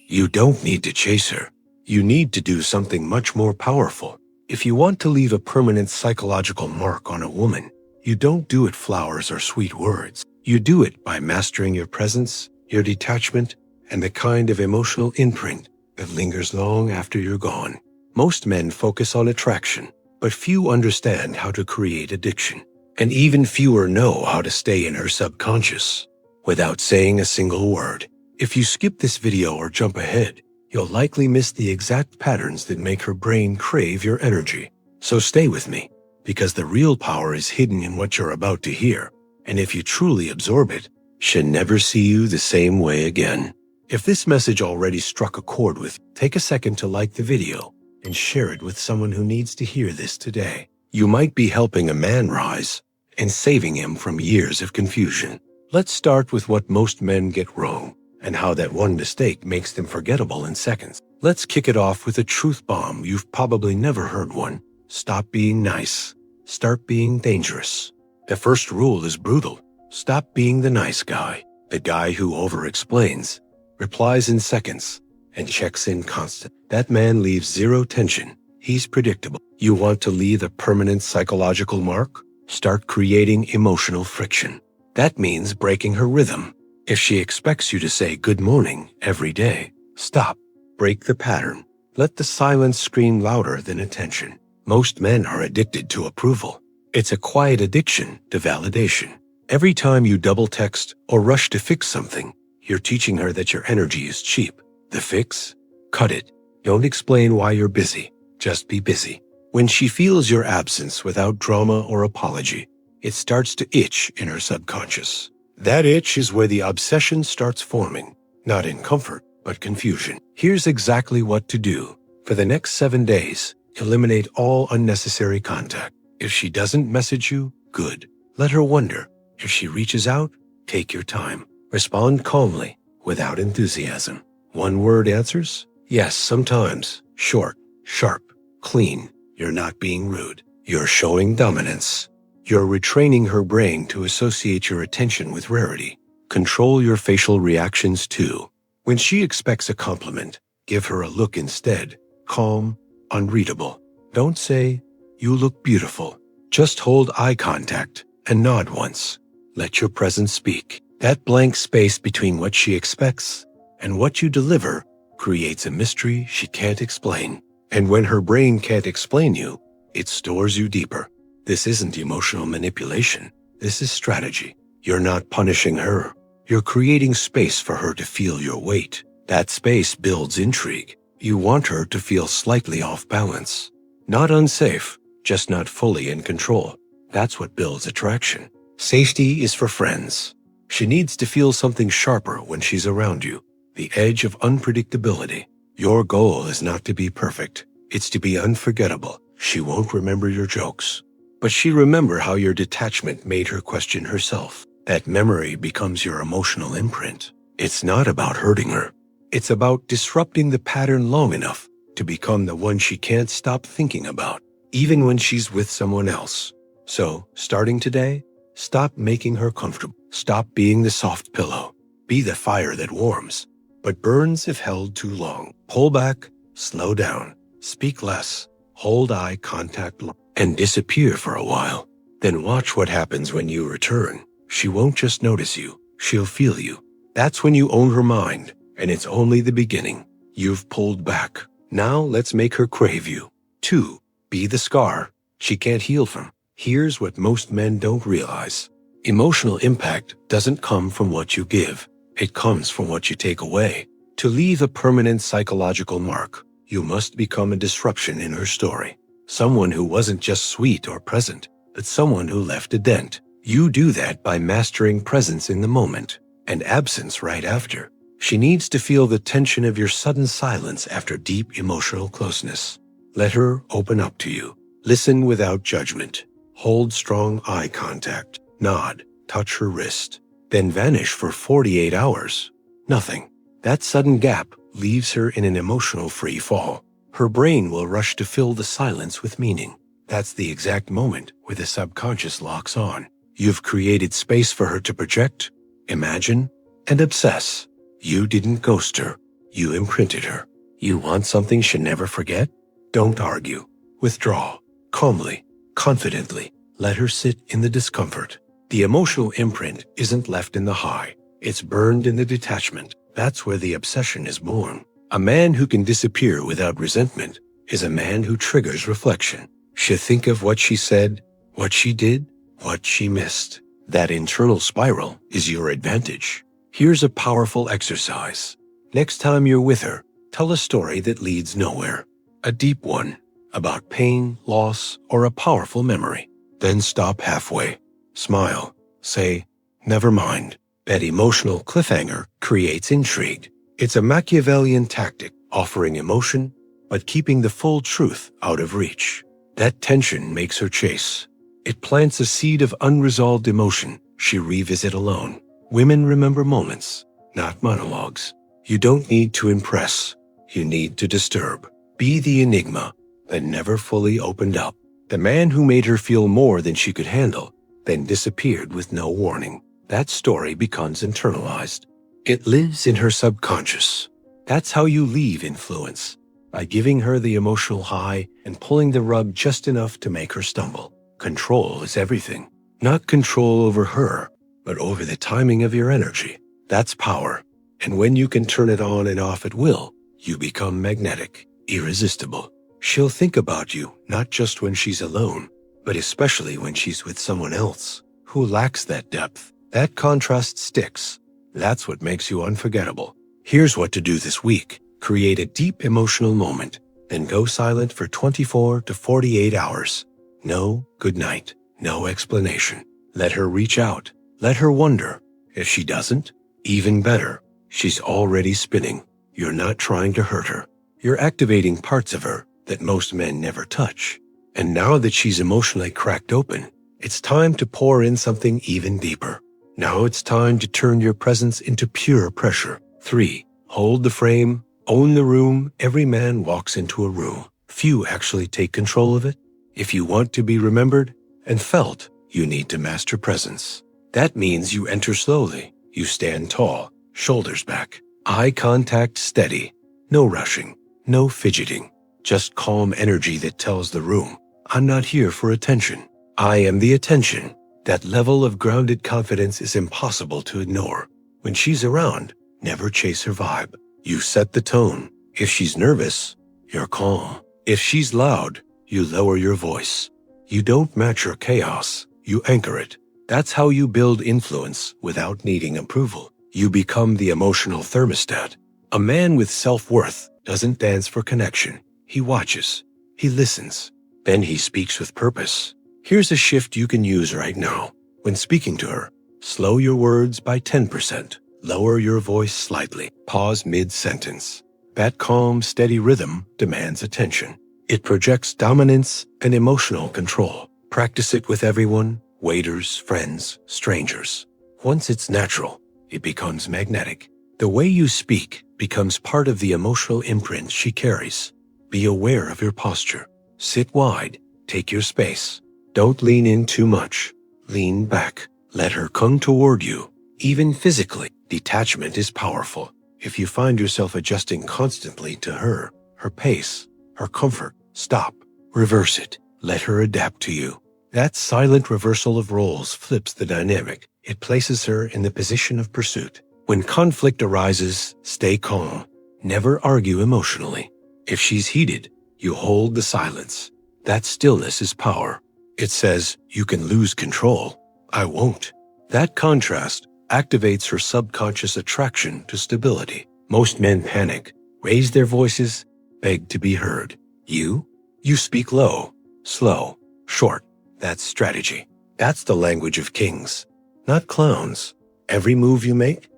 You don't need to chase her. You need to do something much more powerful. If you want to leave a permanent psychological mark on a woman, you don't do it flowers or sweet words. You do it by mastering your presence, your detachment, and the kind of emotional imprint that lingers long after you're gone. Most men focus on attraction, but few understand how to create addiction. And even fewer know how to stay in her subconscious without saying a single word. If you skip this video or jump ahead, you'll likely miss the exact patterns that make her brain crave your energy. So stay with me, because the real power is hidden in what you're about to hear. And if you truly absorb it, she'll never see you the same way again. If this message already struck a chord with you, take a second to like the video and share it with someone who needs to hear this today. You might be helping a man rise and saving him from years of confusion. Let's start with what most men get wrong and how that one mistake makes them forgettable in seconds. Let's kick it off with a truth bomb you've probably never heard one. Stop being nice. Start being dangerous. The first rule is brutal. Stop being the nice guy, the guy who over-explains, replies in seconds, and checks in constant. That man leaves zero tension. He's predictable. You want to leave a permanent psychological mark? Start creating emotional friction. That means breaking her rhythm. If she expects you to say good morning every day, stop. Break the pattern. Let the silence scream louder than attention. Most men are addicted to approval. It's a quiet addiction to validation. Every time you double text or rush to fix something, you're teaching her that your energy is cheap. The fix? Cut it. Don't explain why you're busy. Just be busy. When she feels your absence without drama or apology, it starts to itch in her subconscious. That itch is where the obsession starts forming, not in comfort, but confusion. Here's exactly what to do. For the next 7 days, eliminate all unnecessary contact. If she doesn't message you, good. Let her wonder. If she reaches out, take your time. Respond calmly, without enthusiasm. One-word answers? Yes, sometimes. Short, sharp, clean. You're not being rude. You're showing dominance. You're retraining her brain to associate your attention with rarity. Control your facial reactions too. When she expects a compliment, give her a look instead. Calm, unreadable. Don't say, "You look beautiful." Just hold eye contact and nod once. Let your presence speak. That blank space between what she expects and what you deliver creates a mystery she can't explain. And when her brain can't explain you, it stores you deeper. This isn't emotional manipulation. This is strategy. You're not punishing her. You're creating space for her to feel your weight. That space builds intrigue. You want her to feel slightly off balance. Not unsafe, just not fully in control. That's what builds attraction. Safety is for friends. She needs to feel something sharper when she's around you. The edge of unpredictability. Your goal is not to be perfect. It's to be unforgettable. She won't remember your jokes, but she remember how your detachment made her question herself. That memory becomes your emotional imprint. It's not about hurting her. It's about disrupting the pattern long enough to become the one she can't stop thinking about, even when she's with someone else. So, starting today, stop making her comfortable. Stop being the soft pillow. Be the fire that warms, but burns if held too long. Pull back, slow down, speak less, hold eye contact, and disappear for a while. Then watch what happens when you return. She won't just notice you, she'll feel you. That's when you own her mind, and it's only the beginning. You've pulled back. Now let's make her crave you. 2. Be the scar she can't heal from. Here's what most men don't realize. Emotional impact doesn't come from what you give. It comes from what you take away. To leave a permanent psychological mark, you must become a disruption in her story. Someone who wasn't just sweet or present, but someone who left a dent. You do that by mastering presence in the moment and absence right after. She needs to feel the tension of your sudden silence after deep emotional closeness. Let her open up to you. Listen without judgment. Hold strong eye contact. Nod. Touch her wrist. Then vanish for 48 hours. Nothing. That sudden gap leaves her in an emotional free fall. Her brain will rush to fill the silence with meaning. That's the exact moment where the subconscious locks on. You've created space for her to project, imagine, and obsess. You didn't ghost her. You imprinted her. You want something she'll never forget? Don't argue. Withdraw. Calmly. Confidently. Let her sit in the discomfort. The emotional imprint isn't left in the high. It's burned in the detachment. That's where the obsession is born. A man who can disappear without resentment is a man who triggers reflection. She'll think of what she said, what she did, what she missed. That internal spiral is your advantage. Here's a powerful exercise. Next time you're with her, tell a story that leads nowhere. A deep one, about pain, loss, or a powerful memory. Then stop halfway. Smile. Say, never mind. That emotional cliffhanger creates intrigue. It's a Machiavellian tactic, offering emotion, but keeping the full truth out of reach. That tension makes her chase. It plants a seed of unresolved emotion she revisit alone. Women remember moments, not monologues. You don't need to impress. You need to disturb. Be the enigma that never fully opened up. The man who made her feel more than she could handle, then disappeared with no warning. That story becomes internalized. It lives in her subconscious. That's how you leave influence, by giving her the emotional high and pulling the rug just enough to make her stumble. Control is everything. Not control over her, but over the timing of your energy. That's power. And when you can turn it on and off at will, you become magnetic, irresistible. She'll think about you not just when she's alone, but especially when she's with someone else who lacks that depth. That contrast sticks. That's what makes you unforgettable. Here's what to do this week. Create a deep emotional moment, then go silent for 24 to 48 hours. No good night, no explanation. Let her reach out. Let her wonder. If she doesn't, even better. She's already spinning. You're not trying to hurt her. You're activating parts of her that most men never touch. And now that she's emotionally cracked open, it's time to pour in something even deeper. Now it's time to turn your presence into pure pressure. 3. Hold the frame. Own the room. Every man walks into a room. Few actually take control of it. If you want to be remembered and felt, you need to master presence. That means you enter slowly. You stand tall, shoulders back, eye contact steady. No rushing, no fidgeting. Just calm energy that tells the room, I'm not here for attention. I am the attention. That level of grounded confidence is impossible to ignore. When she's around, never chase her vibe. You set the tone. If she's nervous, you're calm. If she's loud, you lower your voice. You don't match her chaos, you anchor it. That's how you build influence without needing approval. You become the emotional thermostat. A man with self-worth doesn't dance for connection. He watches. He listens. Then he speaks with purpose. Here's a shift you can use right now. When speaking to her, slow your words by 10%. Lower your voice slightly. Pause mid-sentence. That calm, steady rhythm demands attention. It projects dominance and emotional control. Practice it with everyone, waiters, friends, strangers. Once it's natural, it becomes magnetic. The way you speak becomes part of the emotional imprint she carries. Be aware of your posture. Sit wide. Take your space. Don't lean in too much. Lean back. Let her come toward you. Even physically, detachment is powerful. If you find yourself adjusting constantly to her pace, her comfort, stop. Reverse it. Let her adapt to you. That silent reversal of roles flips the dynamic. It places her in the position of pursuit. When conflict arises, stay calm. Never argue emotionally. If she's heated, you hold the silence. That stillness is power. It says, you can lose control. I won't. That contrast activates her subconscious attraction to stability. Most men panic, raise their voices, beg to be heard. You speak low, slow, short. That's strategy. That's the language of kings, not clowns. Every move you make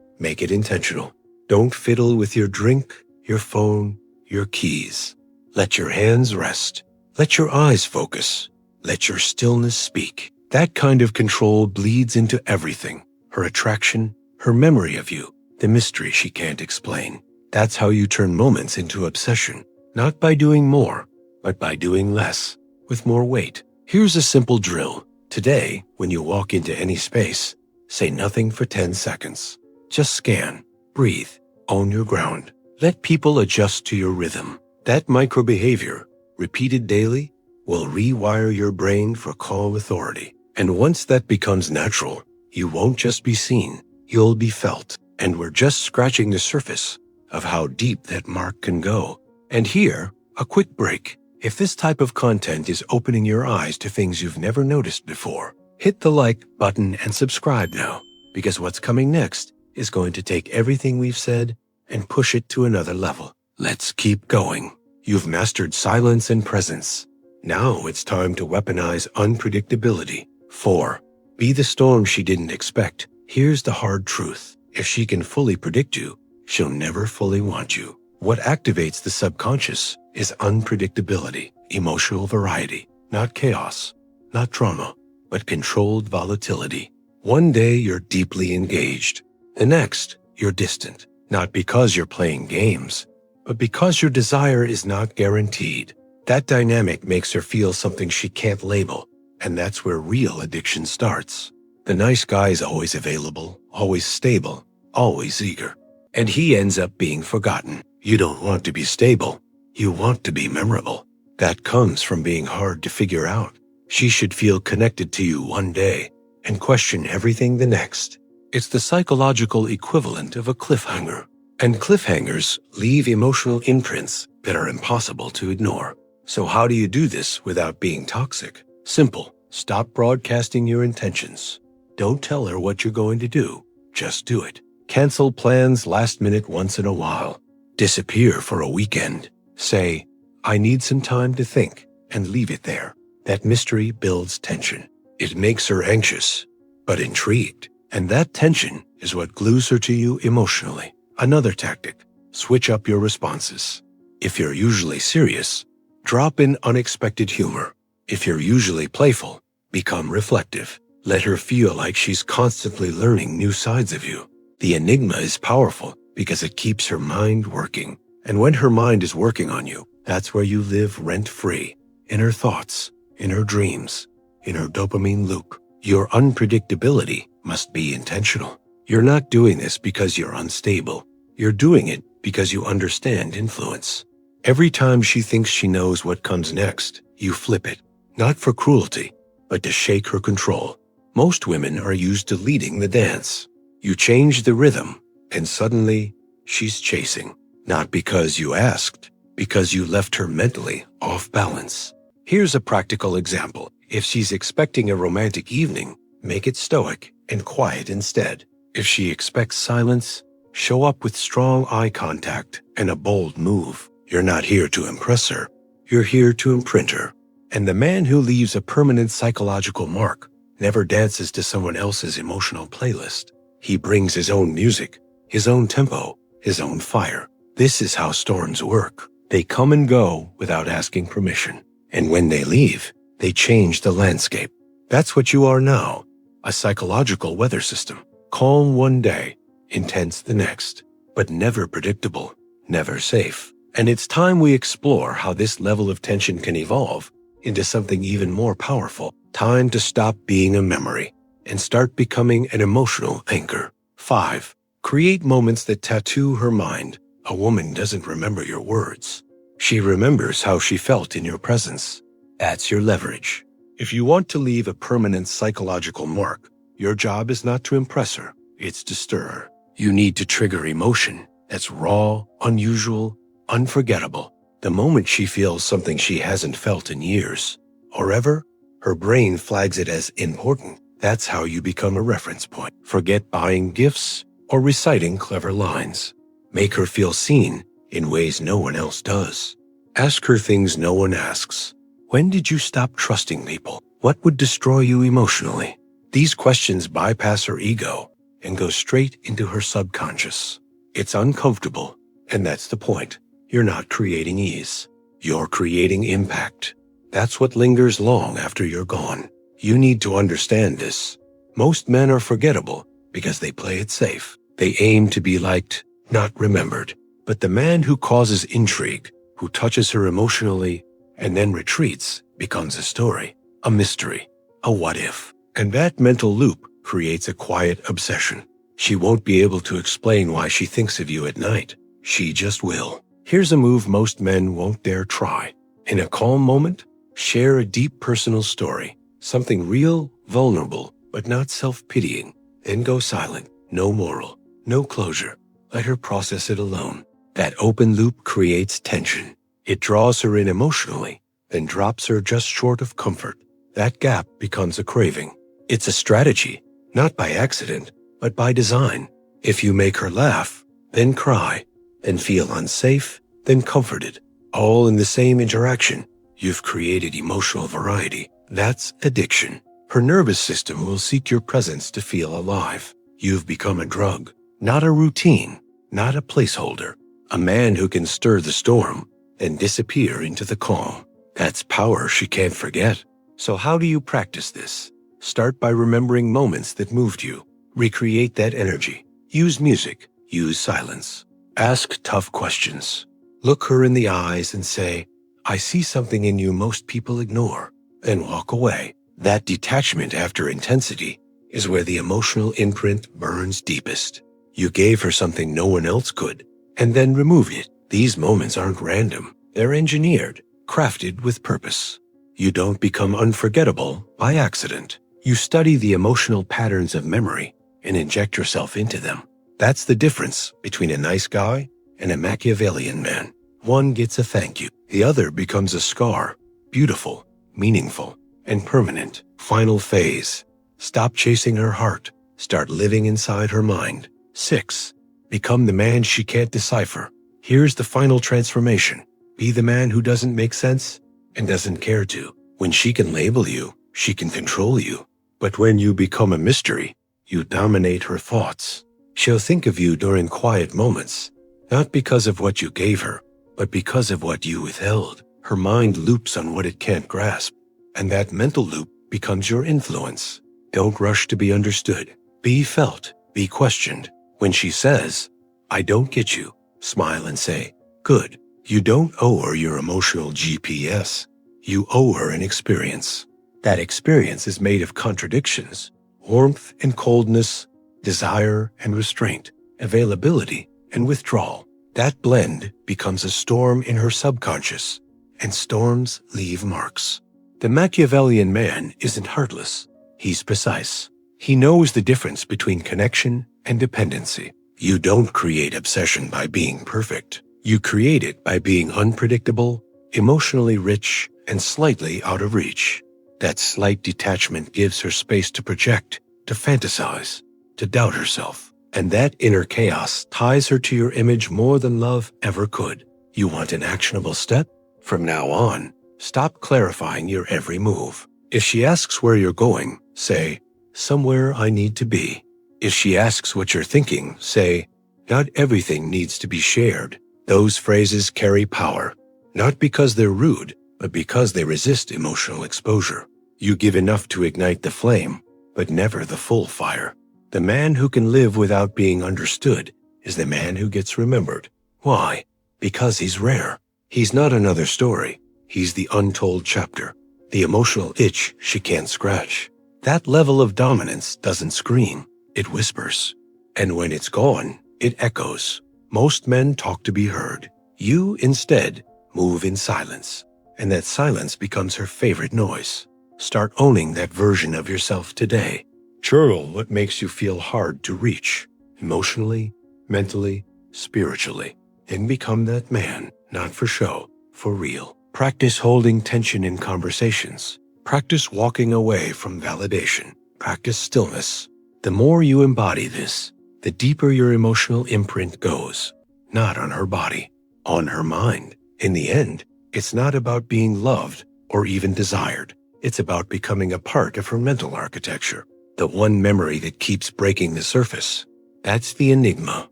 it intentional. Don't fiddle with your drink, your phone, your keys. Let your hands rest. Let your eyes focus. Let your stillness speak. That kind of control bleeds into everything. Her attraction, her memory of you, the mystery she can't explain. That's how you turn moments into obsession. Not by doing more, but by doing less, with more weight. Here's a simple drill. Today, when you walk into any space, say nothing for 10 seconds. Just scan, breathe, own your ground. Let people adjust to your rhythm. That micro-behavior, repeated daily, will rewire your brain for calm authority. And once that becomes natural, you won't just be seen, you'll be felt. And we're just scratching the surface of how deep that mark can go. And here, a quick break. If this type of content is opening your eyes to things you've never noticed before, hit the like button and subscribe now, because what's coming next is going to take everything we've said and push it to another level. Let's keep going. You've mastered silence and presence. Now it's time to weaponize unpredictability. 4. Be the storm she didn't expect. Here's the hard truth. If she can fully predict you, she'll never fully want you. What activates the subconscious is unpredictability, emotional variety, not chaos, not trauma, but controlled volatility. One day you're deeply engaged. The next, you're distant. Not because you're playing games, but because your desire is not guaranteed. That dynamic makes her feel something she can't label, and that's where real addiction starts. The nice guy is always available, always stable, always eager. And he ends up being forgotten. You don't want to be stable. You want to be memorable. That comes from being hard to figure out. She should feel connected to you one day and question everything the next. It's the psychological equivalent of a cliffhanger. And cliffhangers leave emotional imprints that are impossible to ignore. So how do you do this without being toxic? Simple. Stop broadcasting your intentions. Don't tell her what you're going to do. Just do it. Cancel plans last minute once in a while. Disappear for a weekend. Say, I need some time to think, and leave it there. That mystery builds tension. It makes her anxious, but intrigued. And that tension is what glues her to you emotionally. Another tactic, switch up your responses. If you're usually serious, drop in unexpected humor. If you're usually playful, become reflective. Let her feel like she's constantly learning new sides of you. The enigma is powerful because it keeps her mind working. And when her mind is working on you, that's where you live rent-free. In her thoughts, in her dreams, in her dopamine loop. Your unpredictability must be intentional. You're not doing this because you're unstable. You're doing it because you understand influence. Every time she thinks she knows what comes next, you flip it. Not for cruelty, but to shake her control. Most women are used to leading the dance. You change the rhythm, and suddenly, she's chasing. Not because you asked, because you left her mentally off balance. Here's a practical example. If she's expecting a romantic evening, make it stoic and quiet instead. If she expects silence, show up with strong eye contact and a bold move. You're not here to impress her. You're here to imprint her. And the man who leaves a permanent psychological mark never dances to someone else's emotional playlist. He brings his own music, his own tempo, his own fire. This is how storms work. They come and go without asking permission. And when they leave, they change the landscape. That's what you are now, a psychological weather system. Calm one day, intense the next, but never predictable, never safe. And it's time we explore how this level of tension can evolve into something even more powerful. Time to stop being a memory and start becoming an emotional anchor. 5. Create moments that tattoo her mind. A woman doesn't remember your words. She remembers how she felt in your presence. That's your leverage. If you want to leave a permanent psychological mark, your job is not to impress her, it's to stir her. You need to trigger emotion that's raw, unusual, unforgettable. The moment she feels something she hasn't felt in years or ever, her brain flags it as important. That's how you become a reference point. Forget buying gifts or reciting clever lines. Make her feel seen in ways no one else does. Ask her things no one asks. When did you stop trusting people? What would destroy you emotionally? These questions bypass her ego and go straight into her subconscious. It's uncomfortable, and that's the point. You're not creating ease. You're creating impact. That's what lingers long after you're gone. You need to understand this. Most men are forgettable because they play it safe. They aim to be liked, not remembered. But the man who causes intrigue, who touches her emotionally, and then retreats, becomes a story, a mystery, a what-if. And that mental loop creates a quiet obsession. She won't be able to explain why she thinks of you at night. she just will. Here's a move most men won't dare try. In a calm moment, share a deep personal story, something real, vulnerable, but not self-pitying. Then go silent. No moral, no closure. Let her process it alone. That open loop creates tension. It draws her in emotionally, then drops her just short of comfort. That gap becomes a craving. It's a strategy, not by accident, but by design. If you make her laugh, then cry, then feel unsafe, then comforted, all in the same interaction, you've created emotional variety. That's addiction. Her nervous system will seek your presence to feel alive. You've become a drug, not a routine, not a placeholder. A man who can stir the storm and disappear into the calm. That's power she can't forget. So how do you practice this? Start by remembering moments that moved you. Recreate that energy. Use music. Use silence. Ask tough questions. Look her in the eyes and say, I see something in you most people ignore. Then walk away. That detachment after intensity is where the emotional imprint burns deepest. You gave her something no one else could, and then removed it. These moments aren't random. They're engineered, crafted with purpose. You don't become unforgettable by accident. You study the emotional patterns of memory and inject yourself into them. That's the difference between a nice guy and a Machiavellian man. One gets a thank you. The other becomes a scar, beautiful, meaningful, and permanent. Final phase. Stop chasing her heart. Start living inside her mind. 6. Become the man she can't decipher. Here's the final transformation. Be the man who doesn't make sense and doesn't care to. When she can label you, she can control you. But when you become a mystery, you dominate her thoughts. She'll think of you during quiet moments, not because of what you gave her, but because of what you withheld. Her mind loops on what it can't grasp, and that mental loop becomes your influence. Don't rush to be understood. Be felt. Be questioned. When she says, I don't get you, smile and say, good. You don't owe her your emotional GPS. You owe her an experience. That experience is made of contradictions, warmth and coldness, desire and restraint, availability and withdrawal. That blend becomes a storm in her subconscious, and storms leave marks. The Machiavellian man isn't heartless. He's precise. He knows the difference between connection and dependency. You don't create obsession by being perfect. You create it by being unpredictable, emotionally rich, and slightly out of reach. That slight detachment gives her space to project, to fantasize, to doubt herself. And that inner chaos ties her to your image more than love ever could. You want an actionable step? From now on, stop clarifying your every move. If she asks where you're going, say, somewhere I need to be. If she asks what you're thinking, say, not everything needs to be shared. Those phrases carry power, not because they're rude, but because they resist emotional exposure. You give enough to ignite the flame, but never the full fire. The man who can live without being understood is the man who gets remembered. Why? Because he's rare. He's not another story. He's the untold chapter, the emotional itch she can't scratch. That level of dominance doesn't scream, it whispers. And when it's gone, it echoes. Most men talk to be heard. You, instead, move in silence. And that silence becomes her favorite noise. Start owning that version of yourself today. Journal what makes you feel hard to reach, emotionally, mentally, spiritually. And become that man, not for show, for real. Practice holding tension in conversations. Practice walking away from validation. Practice stillness. The more you embody this, the deeper your emotional imprint goes. Not on her body, on her mind. In the end, it's not about being loved or even desired. It's about becoming a part of her mental architecture. The one memory that keeps breaking the surface. That's the enigma.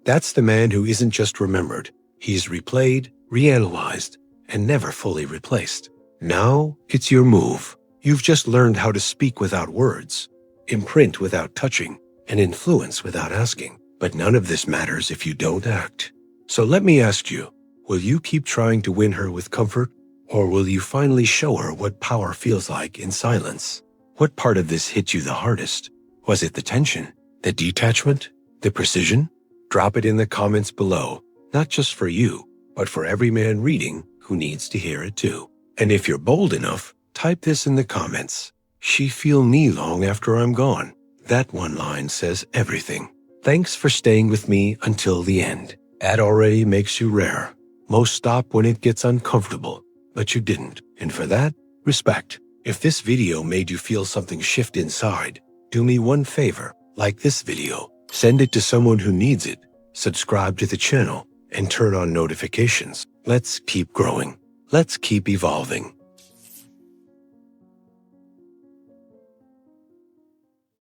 That's the man who isn't just remembered. He's replayed, reanalyzed, and never fully replaced. Now, it's your move. You've just learned how to speak without words, imprint without touching, and influence without asking. But none of this matters if you don't act. So let me ask you, will you keep trying to win her with comfort, or will you finally show her what power feels like in silence? What part of this hit you the hardest? Was it the tension, the detachment, the precision? Drop it in the comments below. not just for you, but for every man reading who needs to hear it too. And if you're bold enough, type this in the comments. She feel me long after I'm gone. That one line says everything. Thanks for staying with me until the end. That already makes you rare. Most stop when it gets uncomfortable, but you didn't. And for that, respect. If this video made you feel something shift inside, do me one favor, like this video, send it to someone who needs it, subscribe to the channel, and turn on notifications. Let's keep growing. Let's keep evolving.